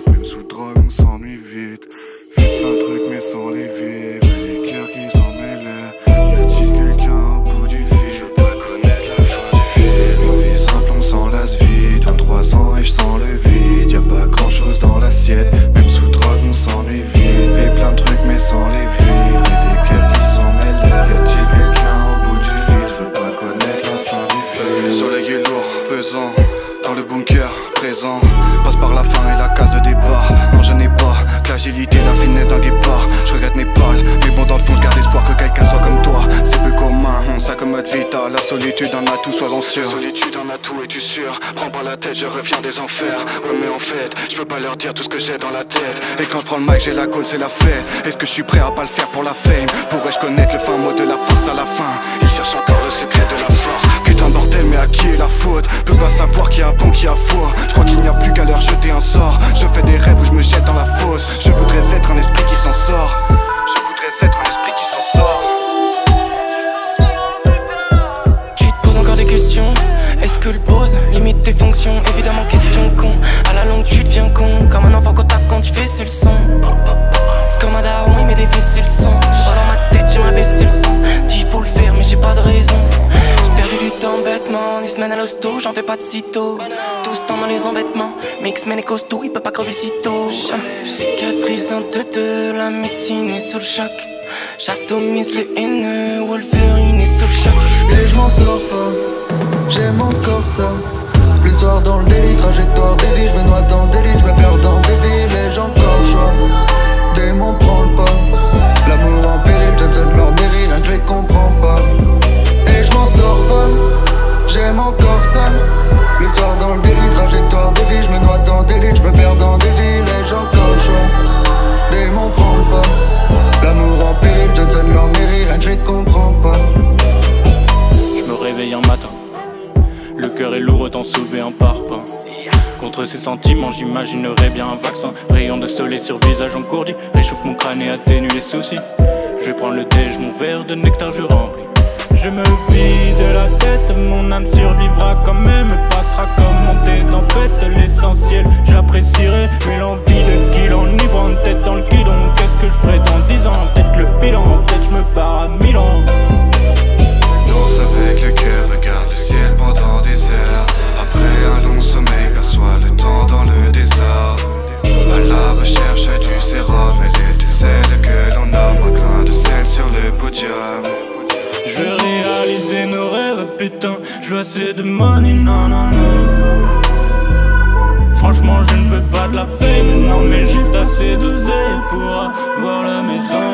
Même sous drogue on s'ennuie vite. Fait plein de trucs mais sans les vivre. Et les cœurs qui s'en mêlent. Y a-t-il quelqu'un au bout du fil? Je veux pas connaître la fin du film. Nos vies simples on s'en lasse vite. 23 ans et je sens le vide. Y'a pas grand chose dans l'assiette. Même sous drogue on s'ennuie vite. Fait plein de trucs mais sans les vivre. Et des cœurs qui s'en mêlent. Y a-t-il quelqu'un au bout du fil? Je veux pas connaître la fin du film. Le soleil est lourd, pesant. Dans le bunker, présent, passe par la fin et la case de départ. Non je n'ai pas que l'agilité, la finesse d'un guépard. Je regrette Népal, mais bon dans le fond je garde espoir que quelqu'un soit comme toi. C'est peu commun, on s'accommode vite à la solitude, un atout, sois-en sûr. Solitude, un atout, es-tu sûr? Prends pas la tête, je reviens des enfers. Ouais mais en fait, je peux pas leur dire tout ce que j'ai dans la tête. Et quand je prends le mic, j'ai la colle, c'est la fête. Est-ce que je suis prêt à pas le faire pour la fame? Pourrais-je connaître le fin mot de la force à la fin? Ils cherchent encore le secret de la force. Putain de bordel, mais à qui est la faute? Peux pas savoir qui a bon, qui a faux. Je crois qu'il n'y a plus qu'à leur jeter un sort. Je fais des rêves où je me jette dans la fosse. Je voudrais être un esprit qui s'en sort. Je voudrais être un esprit qui s'en sort. Tu te poses encore des questions? Est-ce que le pose limite tes fonctions? Évidemment question con. À la longue tu deviens con. Comme un enfant qu'on tape quand tu fais c'est le son. C'est comme un daron il met des fesses c'est le son. Pas dans ma tête j'aimerais baisser le son. Dis faut le faire mais j'ai pas de raison. J'ai perdu du temps bêtement. Les semaines à l'hosto j'en fais pas de sitôt. Tout ce temps dans les embêtements. Mais X-Men est costaud il peut pas crever si tôt. Cicatrisante de la médecine est sous le choc. J'atomise les haineux. Wolverine est sous le choc. Et je m'en sors pas, j'aime encore ça. Le soir dans le délit, trajectoire des vies. Je me noie dans des lits, je me perds dans des villes. Et j'ai encore le choix, démon prend le pas. L'amour en péril, Johnson leur mérite, rien que je les comprends pas. Et je m'en sors pas, j'aime encore ça. Le soir dans le délit, trajectoire des vies. Je me noie dans des lits, je me perds dans des villes. Et j'ai encore le choix, démon prend le pas. L'amour en péril, Johnson leur mérite, rien que je les comprends pas. Je me réveille un matin, le cœur est lourd, autant soulever un parpaing. Contre ces sentiments, j'imaginerais bien un vaccin. Rayon de soleil sur visage encourdi, réchauffe mon crâne et atténue les soucis. Je vais prendre le déj, mon verre de nectar je remplis. Je me vide la tête, mon âme survivra quand même. Passera comme mon tête en fait, l'essentiel j'apprécierai. Mais l'envie de kill enivre en tête dans le guidon. Qu'est-ce que je ferai dans 10 ans? Peut-être le bilan, peut-être je me pars à Milan. Danse avec le cœur, regarde le ciel pendant des heures. Après un long sommeil, perçoit le temps dans le désordre. À la recherche du sérum, elle était celle que l'on nomme un grain de sel sur le podium. Je veux réaliser nos rêves, putain, je veux assez de money, non, non, non. Franchement, je ne veux pas de la fame, non, mais juste assez d'oseille pour avoir la maison.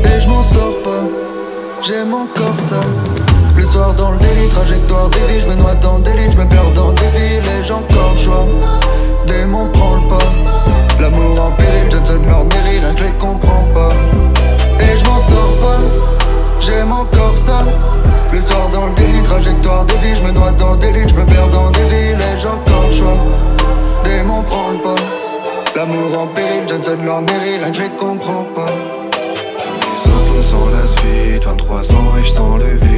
Et je m'en sors pas, j'aime encore ça. Le soir dans le délit, trajectoire des vies. Je me noie dans des lits, je me perds dans des villes. Et j'ai encore le choix, démon prend le pas. L'amour en péril, Johnson leur mérite, rien que je les comprends pas. Et je m'en sors pas, j'aime encore ça. Le soir dans le délit, trajectoire des vies. Je me noie dans des lits, je me perds dans des villes. Et j'ai encore le choix, démon prend le pas. L'amour en péril, Johnson leur mérite, rien que je les comprends pas. On s'en lasse vite, 23 ans et je sens le vide.